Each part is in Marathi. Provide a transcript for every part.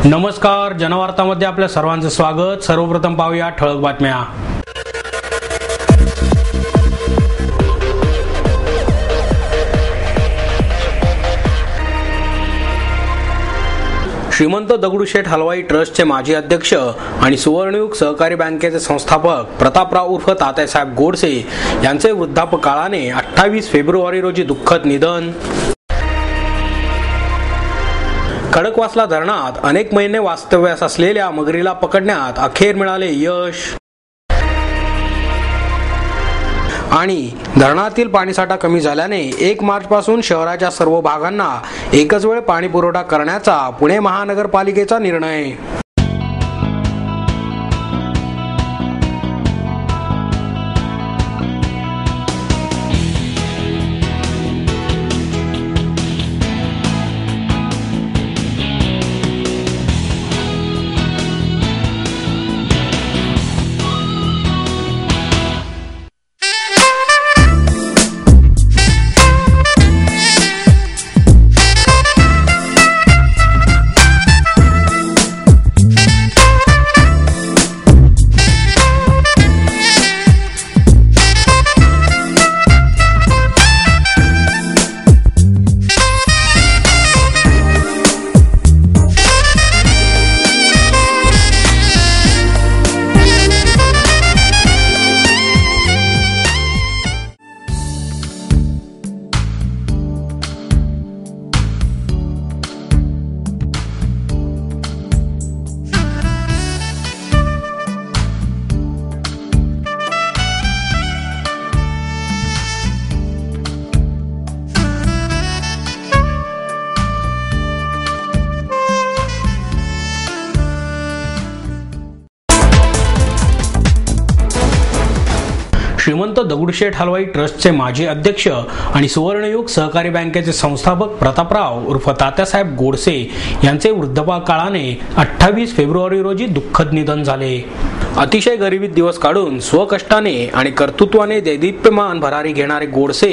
नमस्कार, जनवार्तामध्ये आपल्या सर्वांचं स्वागत। सर्वप्रथम पाहूया ठळक बातम्या। श्रीमंत दगडूशेठ हलवाई ट्रस्टचे माजी अध्यक्ष आणि सुवर्णयुग सहकारी बँकेचे संस्थापक प्रतापराव उर्फ तात्यासाहेब गोडसे यांचे वृद्धापकाळाने 28 फेब्रुवारी रोजी दुःखद निधन। खडकवासला धरणात अनेक महिने वास्तव्यास असलेल्या मगरीला पकडण्यात अखेर मिळाले यश। आणि धरणातील पाणीसाठा कमी झाल्याने 1 मार्च पासून शहराच्या सर्व भागांना एकच वेळ पाणी पुरवठा करण्याचा पुणे महानगरपालिकेचा निर्णय। श्रीमंत दगडूशेठ हलवाई ट्रस्टचे माजी अध्यक्ष आणि सुवर्णयुग सहकारी बँकेचे संस्थापक प्रतापराव उर्फ तात्यासाहेब गोडसे यांचे वृद्धापकाळाने 28 फेब्रुवारी रोजी दुःखद निधन झाले। अतिशय गरिबीत दिवस काढून स्वकष्टाने आणि कर्तृत्वाने दैदिप्यमान भरारी घेणारे गोडसे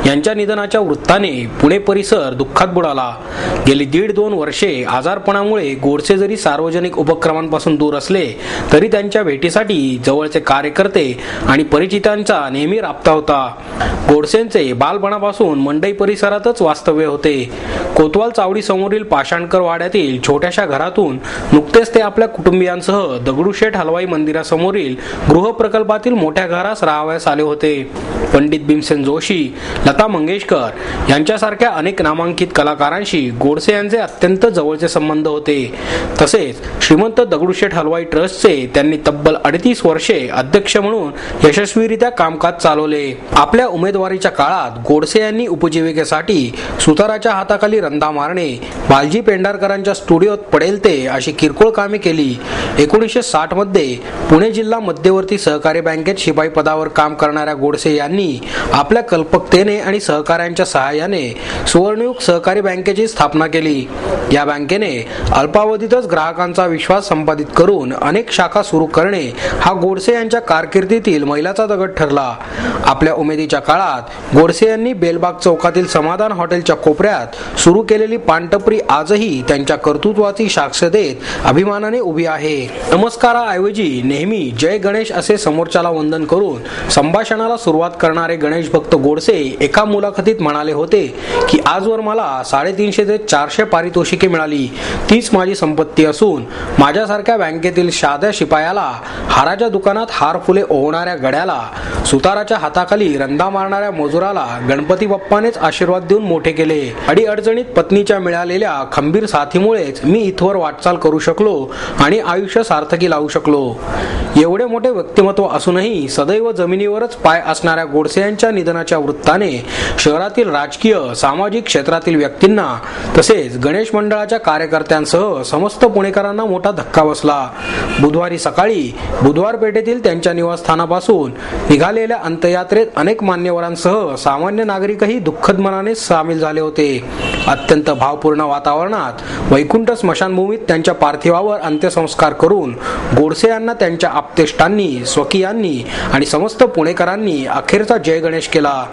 यांच्या निधनाच्या वृत्ताने पुणे परिसर दुःखात बुडाला। गेली 1.5-2 वर्षे आजारपणामुळे गोडसे जरी सार्वजनिक उपक्रमांपासून दूर असले तरी त्यांच्या भेटीसाठी जवळचे कार्यकर्ते आणि परिचितांचा नेहमी राबता होता। गोडसेंचे बालपणापासून मंडई परिसरातच वास्तव्य होते। कोतवाल चावडी समोरील पाषाणकर वाड्यातील छोट्याशा घरातून नुकतेच ते आपल्या कुटुंबियांसह दगडूशेठ हलवाई मंदिरासमोरील गृह प्रकल्पातील मोठ्या घरास राहावयास आले होते। पंडित भीमसेन जोशी, लता मंगेशकर यांच्यासारख्या अनेक नामांकित कलाकारांशी गोडसे यांचे अत्यंत जवळचे संबंध होते। तसेच श्रीमंत दगडूशेठ हलवाई ट्रस्टचे त्यांनी तब्बल 38 वर्षे अध्यक्ष म्हणून यशस्वीरित्या कामकाज चालवले। आपल्या उमेदवारीच्या काळात गोडसे यांनी उपजीविकेसाठी सुताराच्या हाताखाली रंदा मारणे, बालजी पेंढारकरांच्या स्टुडिओत पडेल ते अशी किरकोळ कामे केली। 1960 मध्ये पुणे जिल्हा मध्यवर्ती सहकारी बँकेत शिपाई पदावर काम करणाऱ्या गोडसे यांनी आपल्या कल्पकतेने आणि सहकाऱ्यांच्या सहाय्याने सुवर्णयुग सहकारी बँकेची स्थापना केली। या बँकेने अल्पावधीतच ग्राहकांचा विश्वास संपादित करून अनेक शाखा सुरू करणे हा गोडसे यांच्या कारकिर्दीतील मैलाचा दगड ठरला। आपल्या उमेदीच्या काळात गोडसे यांनी बेलबाग चौकातील समाधान हॉटेलच्या कोपऱ्यात सुरू केलेली पानटपरी आजही त्यांच्या कर्तृत्वाची साक्ष देत अभिमानाने उभी आहे। नमस्काराऐवजी नेहमी जय गणेश असे समोरच्याला वंदन करून संभाषणाला सुरुवात करणारे गणेश भक्त गोडसे एका मुलाखतीत म्हणाले होते की आजवर मला 350 ते 400 पारितोषिके मिळाली, तीच माझी संपत्ती असून माझ्यासारख्या बँकेतील साध्या शिपायाला, हाराच्या दुकानात हार फुले ओवणाऱ्या गड्याला, सुताराच्या हाताखाली रंदा मारणाऱ्या मजुराला गणपती बाप्पानेच आशीर्वाद देऊन मोठे केले। अडीअडचणीत पत्नीच्या मिळालेल्या खंबीर साथीमुळेच मी इथवर वाटचाल करू शकलो आणि आयुष्य सार्थकी लावू शकलो। एवढे मोठे व्यक्तिमत्व असूनही सदैव जमिनीवरच पाय असणाऱ्या गोडसे यांच्या निधनाच्या वृत्ताने शहरातील राजकीय, सामाजिक क्षेत्रातील व्यक्तींना तसेच गणेश मंडळाच्या कार्यकर्त्यांसह समस्त पुणेकरांना मोठा धक्का बसला। बुधवारी सकाळी बुधवार पेठेतील त्यांच्या निवासस्थानापासून निघालेल्या अंत्ययात्रेत अनेक मान्यवरांसह सामान्य नागरिकही दुःखद मनाने सामील झाले होते। अत्यंत भावपूर्ण वातावरणात वैकुंठ स्मशानभूमीत त्यांच्या पार्थिवावर अंत्यसंस्कार करून गोडसे यांना त्यांच्या आप्तेष्टांनी, स्वकीयांनी आणि समस्त पुणेकरांनी अखेरचा जय गणेश केला।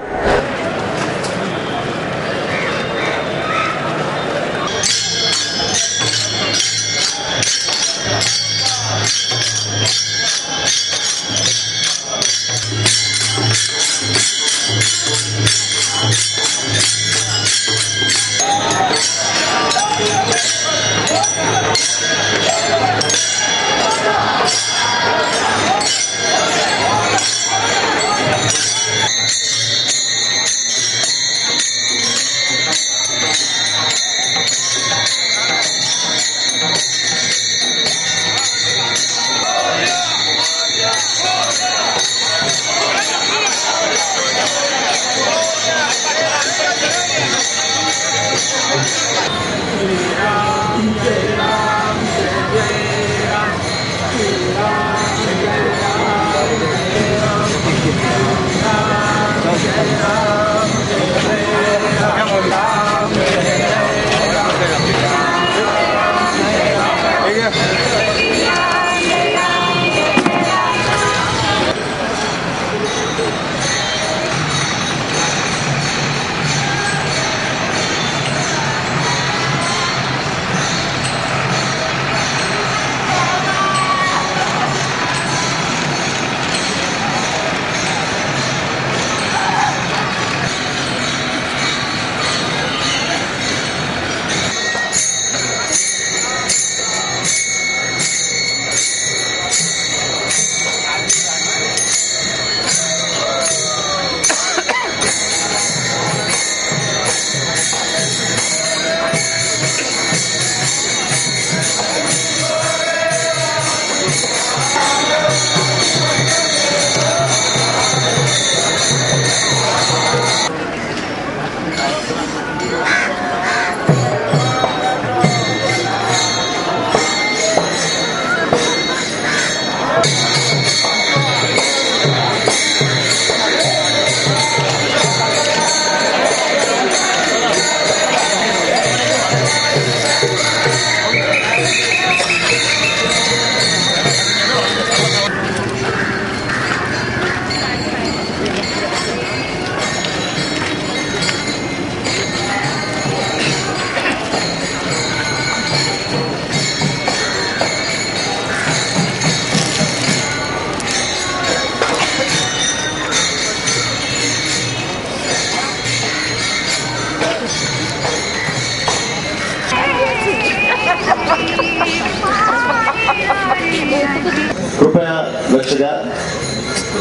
कृपया लक्ष द्या.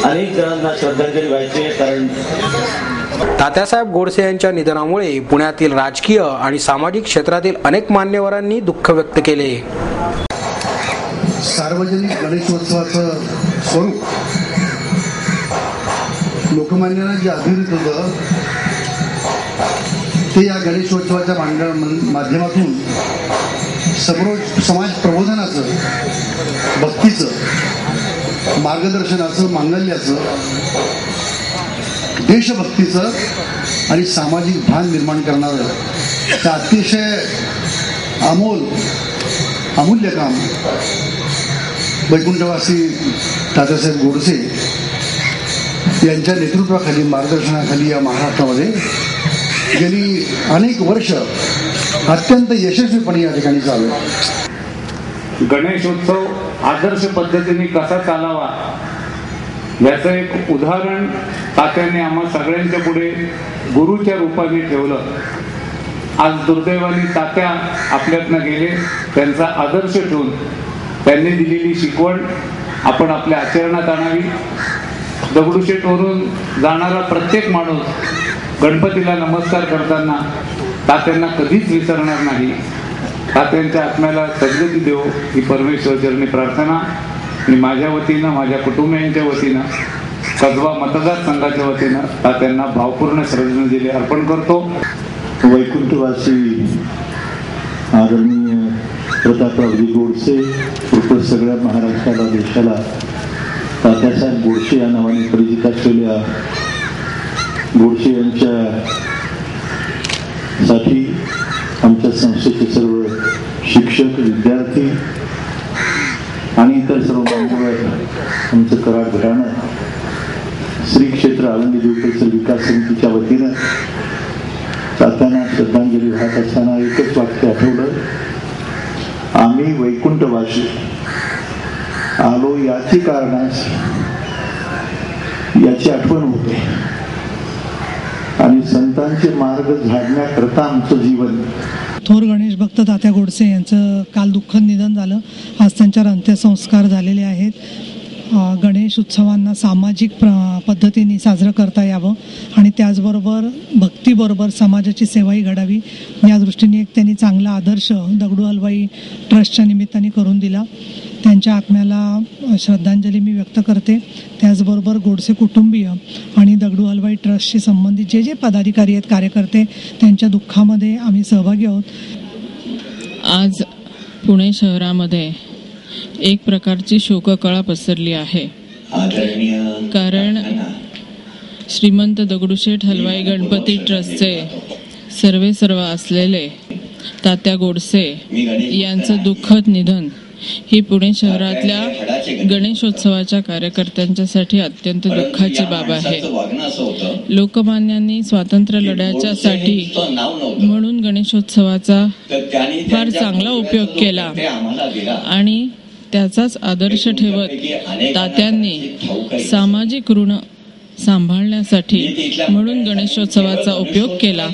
अनेक जणांना श्रद्धांजली व्हायची आहे, कारण तात्यासाहेब गोडसे यांच्या निधनामुळे पुण्यातील राजकीय आणि सामाजिक क्षेत्रातील अनेक मान्यवरांनी दुःख व्यक्त केले. सार्वजनिक गणेशोत्सवाचं स्वरूप लोकमान्यांना जे अभिहित होतं ते या गणेशोत्सवाच्या माध्यमातून समाज प्रबोधनाचं, भक्तीचं, मार्गदर्शनाचं, मांगल्याचं, देशभक्तीचं आणि सामाजिक भान निर्माण करणारं ते अतिशय अमूल्य काम वैकुंठवासी तात्यासाहेब गोडसे यांच्या नेतृत्वाखाली, मार्गदर्शनाखाली या महाराष्ट्रामध्ये गेली अनेक वर्ष अत्यंत यशस्वीपणे या ठिकाणी चालू आहे. गणेशोत्सव आदर्श पद्धतीने कसा चालावा याचं एक उदाहरण तात्याने आम्हा सगळ्यांच्या पुढे गुरुच्या रूपाने ठेवलं. आज दुर्दैवाने तात्या आपल्यातनं गेले. त्यांचा आदर्श ठेवून त्यांनी दिलेली शिकवण आपण आपल्या आचरणात आणावी. दगडूशेठवरून जाणारा प्रत्येक माणूस गणपतीला नमस्कार करताना तात्यांना कधीच विसरणार नाही. तात्यांच्या आत्म्याला सद्गती देव ही परमेश्वरचरणी प्रार्थना आणि माझ्या वतीनं, माझ्या कुटुंबियांच्या वतीनं, कसबा मतदारसंघाच्या वतीनं तात्यांना भावपूर्ण श्रद्धांजली अर्पण करतो. वैकुंठवासी आदरणीय प्रतापरावजी गोडसे उर्फ सगळ्या महाराष्ट्राला, देशाला तात्यासाहेब गोडसे या नावाने परिचित असलेल्या गोडसे यांच्या साठी आमच्या संस्थेचे सर्व शिक्षक, विद्यार्थी आणि इतर सर्व मान्यवर, आमचं कराड घराणं, श्री क्षेत्र आळंदी देवपरिसर विकास समितीच्या वतीनं तात्यांना श्रद्धांजली वाहत असताना एकच वाक्य आठवलं. आम्ही वैकुंठवासी आलो याची कारणास याची आठवण होते आणि संतांचे मार्ग झाडण्याकरता आमचं जीवन. थोर गणेश भक्त तात्या गोडसे यांचं काल दुःखद निधन झालं. आज त्यांच्यावर अंत्यसंस्कार झालेले आहेत. गणेश उत्सवांना सामाजिक पद्धतीने साजरं करता यावं आणि त्याचबरोबर भक्तीबरोबर समाजाची सेवाही घडावी या दृष्टीने एक त्यांनी चांगला आदर्श दगडू हलवाई ट्रस्टच्या निमित्ताने करून दिला. त्यांच्या आत्म्याला श्रद्धांजली मी व्यक्त करते. त्याचबरोबर गोडसे कुटुंबीय आणि दगडू हलवाई ट्रस्टशी संबंधित जे पदाधिकारी आहेत, कार्यकर्ते, त्यांच्या दुःखामध्ये आम्ही सहभागी आहोत. आज पुणे शहरामध्ये एक प्रकारची शोककळा पसरली आहे. कारण श्रीमंत दगडूशेठ हलवाई गणपती ट्रस्टचे सर्व असलेले तात्या गोडसे यांचं दुःखद निधन ही पुणे शहरातल्या गणेशोत्सवाच्या कार्यकर्त्यांच्यासाठी अत्यंत दुःखाची बाब आहे. लोकमान्यांनी स्वातंत्र्य लढ्याच्यासाठी म्हणून गणेशोत्सवाचा फार चांगला उपयोग केला आणि त्याचाच आदर्श ठेवत तात्यांनी सामाजिक ऋण सांभाळण्यासाठी म्हणून गणेशोत्सवाचा उपयोग केला.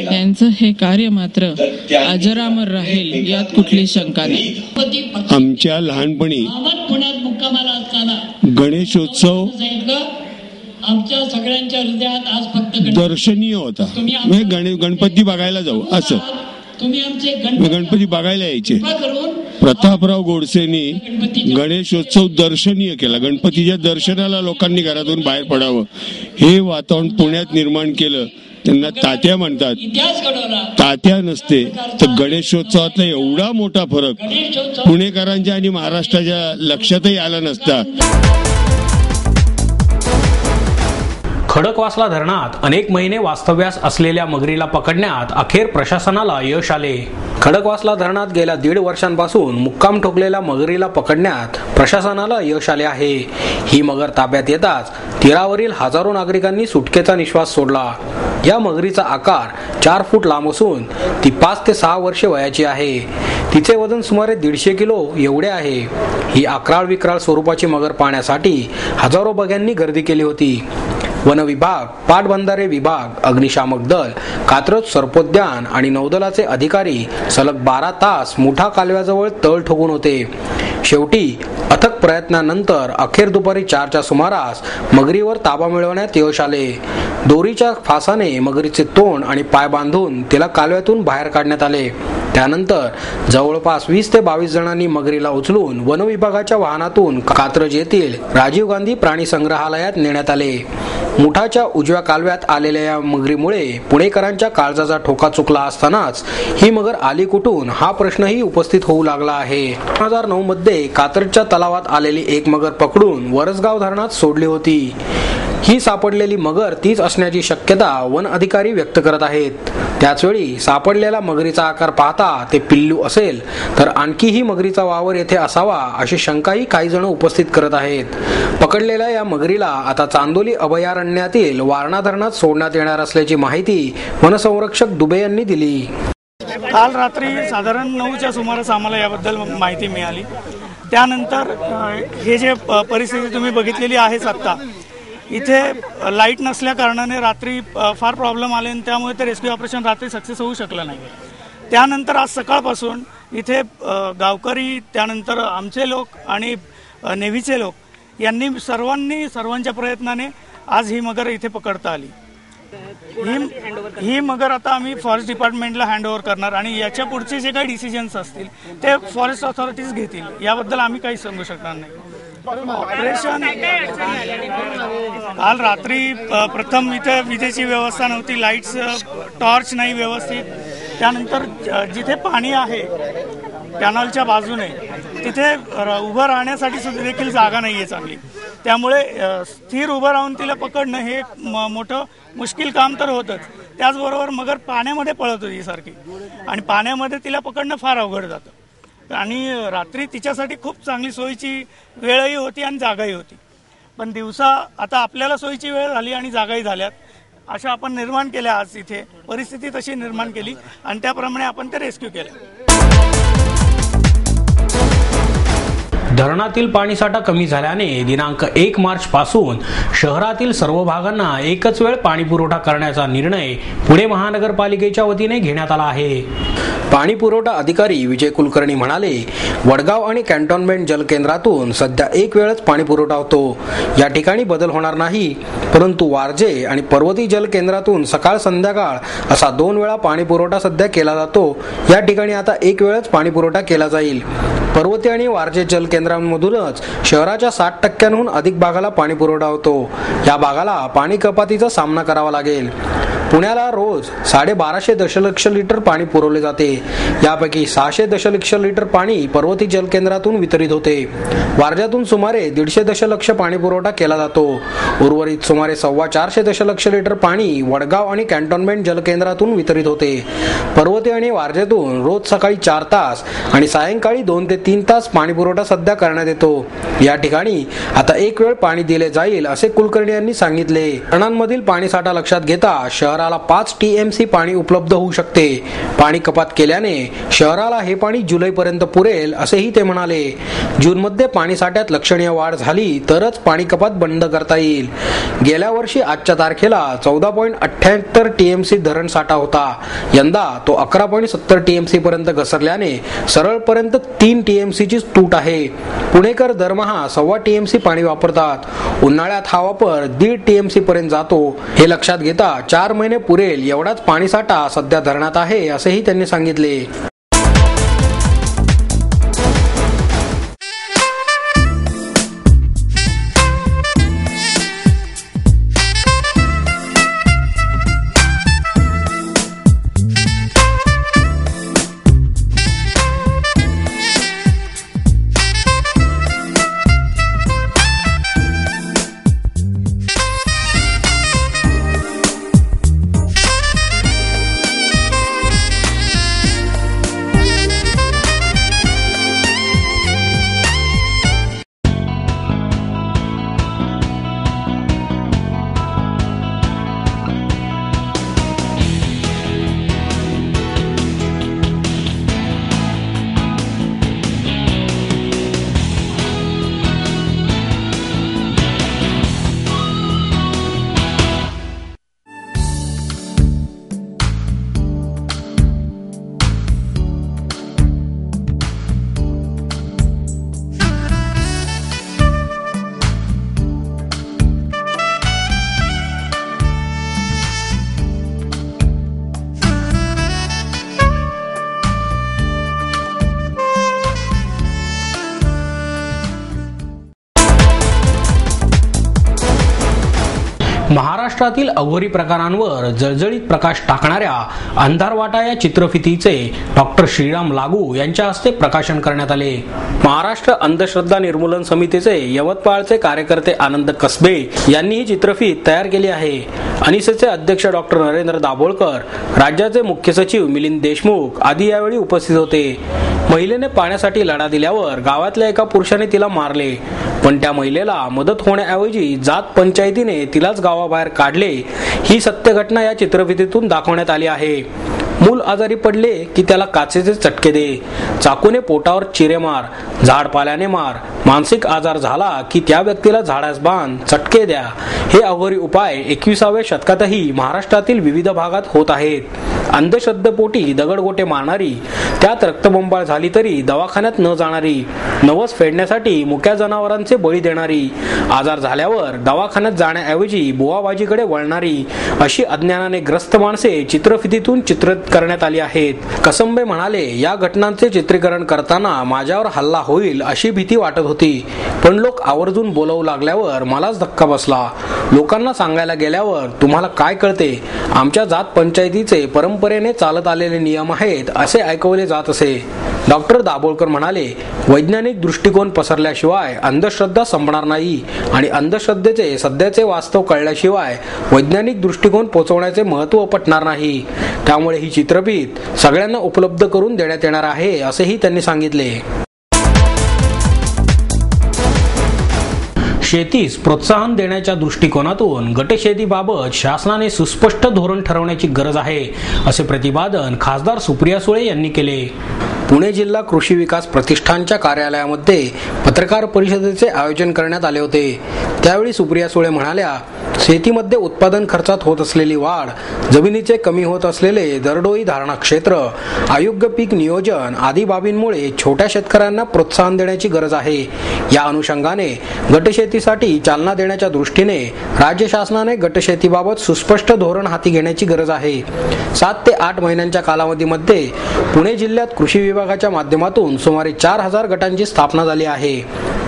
त्यांचं हे कार्य मात्र अजरामर राहील यात कुठली शंका नाही. आमच्या लहानपणी पुण्यात मुक्कामाला असताना गणेशोत्सव आमच्या सगळ्यांच्या हृदयात आज फक्त दर्शनीय होता. गणपती बघायला जाऊ असं तुम्ही आमचे गणपती बघायला यायचे. करून प्रतापराव गोडसेंनी गणेशोत्सव दर्शनीय केला. गणपतीच्या दर्शनाला लोकांनी घरातून बाहेर पडावं हे वातावरण पुण्यात निर्माण केलं. त्यांना तात्या म्हणतात. तात्या नसते तर गणेशोत्सवातला एवढा मोठा फरक पुणेकरांच्या आणि महाराष्ट्राच्या लक्षातही आला नसता. खडकवासला धरणात अनेक महिने वास्तव्यास असलेल्या मगरीला पकडण्यात अखेर प्रशासनाला यश आले. खडकवासला धरणात गेल्या 1.5 वर्षांपासून मुक्काम ठोकलेल्या मगरीला पकडण्यात प्रशासनाला यश आले आहे. ही मगर ताब्यात येताच तीरावरील हजारो नागरिकांनी सुटकेचा निश्वास सोडला. या मगरीचा आकार 4 फूट लांब असून ती 5 ते 6 वर्षे वयाची आहे. तिचे वजन सुमारे 150 किलो एवढे आहे. ही अक्राळ विक्राळ स्वरूपाची मगर पाहण्यासाठी हजारो बघ्यांनी गर्दी केली होती. वन विभाग, पाटबंधारे विभाग, अग्निशामक दल, कात्रज सर्पोद्यान आणि नौदलाचे अधिकारी सलग 12 तास मुठा कालव्याजवळ तळ ठोकून होते. शेवटी अथक प्रयत्नानंतर अखेर दुपारी 4च्या सुमारास मगरीवर ताबा मिळवण्यात यश आले. दोरीच्या फासाने मगरीचे तोंड आणि पाय बांधून तिला कालव्यातून बाहेर काढण्यात आले. त्यानंतर जवळपास 20 ते 22 जणांनी मगरीला उचलून वन विभागाच्या वाहनातून कात्रज येथील राजीव गांधी प्राणी संग्रहालयात नेण्यात आले. मुठाच्या उजव्या कालव्यात आलेल्या या मगरीमुळे पुणेकरांच्या काळजाचा ठोका चुकला असतानाच ही मगर आली कुठून हा प्रश्नही उपस्थित होऊ लागला आहे. 2009 मध्ये कात्रजच्या तलावात आलेली एक मगर पकडून वरसगाव धरणात सोडली होती. ही सापडलेली मगर तीच असण्याची शक्यता वन अधिकारी व्यक्त करत आहेत. त्याचवेळी सापडलेला मगरीचा आकार पाहता ते पिल्लू असेल तर आणखीही मगरीचा वावर येथे असावा अशी शंकाही काही जण उपस्थित करत आहेत. पकडलेल्या या मगरीला आता चांदोली अभयारण्यातील वारणा धरणात सोडण्यात येणार असल्याची माहिती वनसंरक्षक दुबे यांनी दिली. काल रात्री साधारण 9च्या सुमारास आम्हाला याबद्दल माहिती मिळाली. त्यानंतर हे जे परिस्थिती तुम्ही बघितलेली आहेच आत्ता, इथे लाईट नसल्या कारणाने रात्री फार प्रॉब्लेम आले आणि त्यामुळे ते रेस्क्यू ऑपरेशन रात्री सक्सेस होऊ शकलं नाही. त्यानंतर आज सकाळपासून इथे गावकरी, त्यानंतर आमचे लोक आणि नेव्हीचे लोक यांनी सर्वांच्या प्रयत्नाने आज ही मगर इथे पकडता आली. ही मगर आता आम्ही फॉरेस्ट डिपार्टमेंटला हँडओव्हर करणार आणि याच्या पुढचे जे काही डिसिजन्स असतील ते फॉरेस्ट ऑथॉरिटीज घेतील. याबद्दल आम्ही काही सांगू शकणार नाही. ऑपरेशन काल रात्री प्रथम इथे विजेची व्यवस्था नव्हती, लाईट्स, टॉर्च नाही व्यवस्थित. त्यानंतर जिथे पाणी आहे कॅनॉलच्या बाजूने तिथे उभं राहण्यासाठी सुद्धा देखील जागा नाही आहे चांगली. त्यामुळे स्थिर उभं राहून तिला पकडणं हे मोठं मुश्किल काम तर होतंच. त्याचबरोबर मगर पाण्यामध्ये पळत होती सारखी आणि पाण्यामध्ये तिला पकडणं फार अवघड जातं. आणि रात्री तिच्यासाठी खूप चांगली सोयीची वेळही होती आणि जागाही होती. पण दिवसा आता आपल्याला सोयीची वेळ झाली आणि जागाही झाल्यात अशा आपण निर्माण केल्या. आज इथे परिस्थिती तशी निर्माण केली आणि त्याप्रमाणे आपण ते रेस्क्यू केलं. धरणातील पाणीसाठा कमी झाल्याने दिनांक 1 मार्च पासून शहरातील सर्व भागांना एकच वेळ पाणी पुरवठा करण्याचा निर्णय पुणे महानगरपालिकेच्या वतीने घेण्यात आला आहे. पाणी पुरवठा अधिकारी विजय कुलकर्णी म्हणाले, वडगाव आणि कॅन्टोन्मेंट जलकेंद्रातून सध्या एक वेळच पाणी पुरवठा होतो. या ठिकाणी बदल होणार नाही, परंतु वारजे आणि पर्वती जलकेंद्रातून सकाळ संध्याकाळ असा 2 वेळा पाणी पुरवठा सध्या केला जातो. या ठिकाणी आता एक वेळच पाणी पुरवठा केला जाईल. पर्वती आणि वारजे जलकेंद्रांमधूनच शहराच्या 60% अधिक भागाला पाणी पुरवठा होतो. या भागाला पाणी कपातीचा सामना करावा लागेल. पुण्याला रोज 1250 दशलक्ष लिटर पाणी पुरवले जाते. यापैकी 600 दशलक्ष लिटर पाणी पर्वती जलकेंद्रातून वितरित होते. वारज्यातून सुमारे 150 दशलक्ष पाणी पुरवठा केला जातो. उर्वरित सुमारे 425 दशलक्ष लिटर पाणी वडगाव आणि कॅन्टोन्मेंट जलकेंद्रातून वितरित होते. पर्वती आणि वारजेतून रोज सकाळी 4 तास आणि सायंकाळी 2 ते 3 तास पाणी पुरवठा सध्या करण्यात येतो. या ठिकाणी आता एक वेळ पाणी दिले जाईल असे कुलकर्णी यांनी सांगितले. धरणांमधील पाणीसाठा लक्षात घेता शहराला 5 TMC पाणी उपलब्ध होऊ शकते. पाणी कपात केल्याने शहराला हे पाणी जुलैपर्यंत पुरेल असेही ते म्हणाले. जूनमध्ये पाणीसाठ्यात लक्षणीय वाढ झाली तरच पाणी कपात बंद करता येईल. गेल्या वर्षी आजच्या तारखेला 14.78 TMC धरण साठा होता. यंदा तो 11.70 TMC पर्यंत घसरल्याने सरळपर्यंत 3 TMC ची तूट आहे. पुणेकर दरमहा 1.25 TMC पाणी वापरतात. उन्हाळ्यात हा वापर 1.5 TMC पर्यंत जातो. हे लक्षात घेता 4 महिने पुरेल एवढाच पाणीसाठा सध्या धरणात आहे असेही त्यांनी सांगितले. महाराष्ट्रातील अघोरी प्रकारांवर जळजळीत प्रकाश टाकणाऱ्या अंधारवाटा या चित्रफितीचे डॉक्टर श्रीराम लागू यांच्या हस्ते प्रकाशन करण्यात आले. महाराष्ट्र अंधश्रद्धा निर्मूलन समितीचे यवतमाळचे कार्यकर्ते आनंद कसबे यांनी ही चित्रफीत तयार केली आहे. अनिसेचे अध्यक्ष डॉक्टर नरेंद्र दाभोळकर, राज्याचे मुख्य सचिव मिलिंद देशमुख आदी यावेळी उपस्थित होते. महिलेने पाण्यासाठी लढा दिल्यावर गावातल्या एका पुरुषाने तिला मारले, पण त्या महिलेला मदत होण्याऐवजी जात पंचायतीने तिलाच गावाबाहेर काढले. ही सत्य घटना या चित्रफितीतून दाखवण्यात आली आहे. मूल आजारी पडले की त्याला काचेचे चटके दे, चाकूने पोटावर चिरे मार, झाडपाल्याने मार, मानसिक आजार झाला की त्या व्यक्तीला झाडास बांध, चटके द्या. हे अघोरी उपाय 21व्या शतकातही महाराष्ट्रातील विविध भागात होत आहेत. अंधश्रद्धेपोटी दगडगोटे मारणारी, त्यात रक्तबंबाळ झाली तरी दवाखान्यात न जाणारी, नवस फेडण्यासाठी मुक्या जनावरांचे बळी देणारी, आजार झाल्यावर दवाखान्यात जाण्याऐवजी बुवाबाजीकडे वळणारी अशी अज्ञानाने ग्रस्त माणसे चित्रफितीतून चित्रित करण्यात आली आहेत. कसंबे म्हणाले, या घटनांचे चित्रीकरण करताना माझ्यावर हल्ला होईल अशी भीती वाटत होती, पण लोक आवर्जून बोलवू लागल्यावर मलाच धक्का बसला. लोकांना सांगायला गेल्यावर तुम्हाला काय कळते, आमच्या जात पंचायतीचे परंपरेने चालत आलेले नियम आहेत असे ऐकवले जात असे. डॉक्टर दाभोळकर म्हणाले, वैज्ञानिक दृष्टिकोन पसरल्याशिवाय अंधश्रद्धा संपणार नाही आणि अंधश्रद्धेचे सध्याचे वास्तव कळल्याशिवाय वैज्ञानिक दृष्टिकोन पोहोचवण्याचे महत्त्व पटणार नाही. त्यामुळे ही चित्रफीत सगळ्यांना उपलब्ध करून देण्यात येणार आहे असेही त्यांनी सांगितले. शेतीस प्रोत्साहन देण्याच्या दृष्टिकोनातून गटशेतीबाबत शासनाने सुस्पष्ट धोरण ठरवण्याची गरज आहे असे प्रतिपादन खासदार सुप्रिया सुळे यांनी केले. पुणे जिल्हा कृषी विकास प्रतिष्ठानच्या कार्यालयामध्ये पत्रकार परिषदेचे आयोजन करण्यात आले होते. त्यावेळी सुप्रिया सुळे म्हणाल्या, शेतीमध्ये उत्पादन खर्चात होत असलेली वाढ, जमिनीचे कमी होत असलेले दरडोई धारणा क्षेत्र, अयोग्य पीक नियोजन आदी बाबींमुळे छोट्या शेतकऱ्यांना प्रोत्साहन देण्याची गरज आहे. या अनुषंगाने गटशेतीसाठी चालना देण्याच्या दृष्टीने राज्य शासनाने गटशेतीबाबत सुस्पष्ट धोरण हाती घेण्याची गरज आहे. 7 ते 8 महिन्यांच्या कालावधीमध्ये पुणे जिल्ह्यात कृषी विभागाच्या माध्यमातून सुमारे 4000 गटांची स्थापना झाली आहे.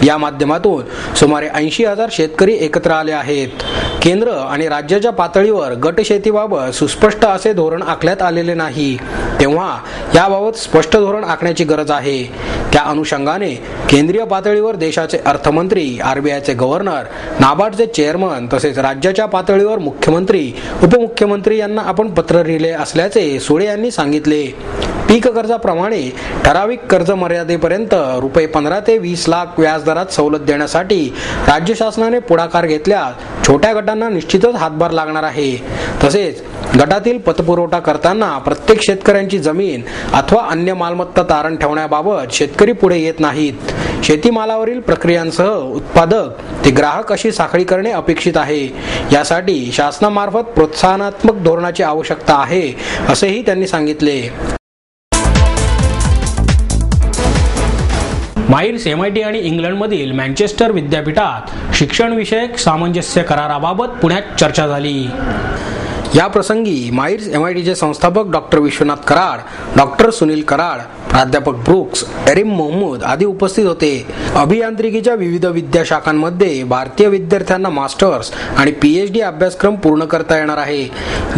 या माध्यमातून सुमारे 80,000 शेतकरी एकत्र आले आहेत. केंद्र आणि राज्याच्या पातळीवर गट शेतीबाबत सुस्पष्ट असे धोरण आखण्यात आलेले नाही, तेव्हा याबाबत स्पष्ट धोरण आखण्याची गरज आहे. त्या अनुषंगाने केंद्रीय पातळीवर देशाचे अर्थमंत्री, RBIचे गव्हर्नर, नाबार्डचे चेअरमन तसेच राज्याच्या पातळीवर मुख्यमंत्री, उपमुख्यमंत्री यांना आपण पत्र लिहिले असल्याचे सुळे यांनी सांगितले. पीक कर्जाप्रमाणे ठराविक कर्ज मर्यादेपर्यंत ₹15 ते 20 लाख व्याजदरात सवलत देण्यासाठी राज्य शासनाने पुढाकार घेतल्यास छोट्या गटांना निश्चितच हातभार लागणार आहे. तसेच गटातील पतपुरवठा करताना प्रत्येक शेतकऱ्यांची जमीन अथवा अन्य मालमत्ता तारण ठेवण्याबाबत शेतकरी पुढे येत नाहीत. शेतीमालावरील प्रक्रियांसह उत्पादक ते ग्राहक अशी साखळी करणे अपेक्षित आहे. यासाठी शासनामार्फत प्रोत्साहनात्मक धोरणाची आवश्यकता आहे असेही त्यांनी सांगितले. माईर्स MIT आणि इंग्लंडमधील मँचेस्टर विद्यापीठात शिक्षण विषयक सामंजस्य कराराबाबत पुण्यात चर्चा झाली. या प्रसंगी माईर्स MITचे संस्थापक डॉक्टर विश्वनाथ कराड, डॉक्टर सुनील कराड, प्राध्यापक ब्रुक्स, एरिम मोहम्मद आदी उपस्थित होते. अभियांत्रिकीच्या विविध विद्याशाखांमध्ये भारतीय विद्यार्थ्यांना मास्टर्स आणि PhD अभ्यासक्रम पूर्ण करता येणार आहे.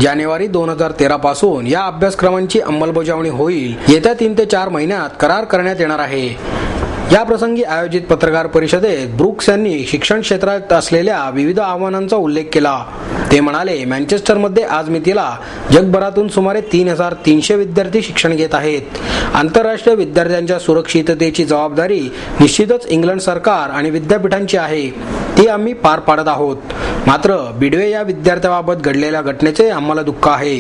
जानेवारी 2013 पासून या अभ्यासक्रमांची अंमलबजावणी होईल. येत्या 3 ते 4 महिन्यात करार करण्यात येणार आहे. या प्रसंगी आयोजित पत्रकार परिषदेत ब्रुक्स यांनी शिक्षण क्षेत्रात असलेल्या विविध आव्हानांचा उल्लेख केला. ते म्हणाले, मँचेस्टरमध्ये आज मितीला जगभरातून सुमारे 3300 विद्यार्थी शिक्षण घेत आहेत. आंतरराष्ट्रीय विद्यार्थ्यांच्या सुरक्षिततेची जबाबदारी निश्चितच इंग्लंड सरकार आणि विद्यापीठांची आहे. ती आम्ही पार पाडत आहोत. मात्र बिडवे या विद्यार्थ्याबाबत घडलेल्या घटनेचे आम्हाला दुःख आहे.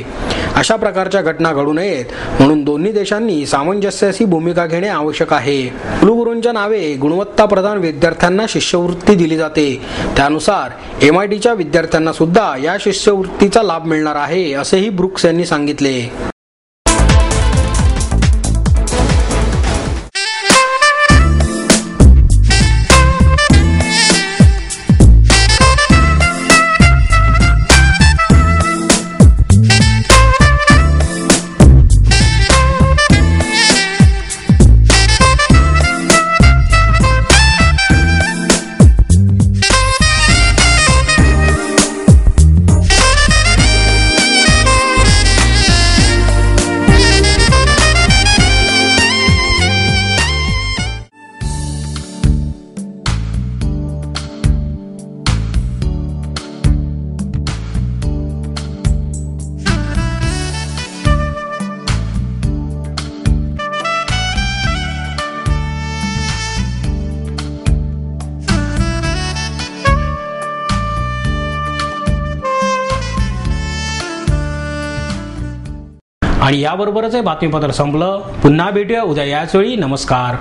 अशा प्रकारच्या घटना घडू नयेत म्हणून दोन्ही देशांनी सामंजस्याची भूमिका घेणे आवश्यक आहे. कुलगुरूंच्या नावे गुणवत्ता प्रदान विद्यार्थ्यांना शिष्यवृत्ती दिली जाते. त्यानुसार MITच्या विद्यार्थ्यांना सुद्धा या शिष्यवृत्तीचा लाभ मिळणार आहे असेही ब्रुक्स यांनी सांगितले. आणि याबरोबरच हे बातमीपत्र संपलं. पुन्हा भेटूया उद्या याच वेळी. नमस्कार.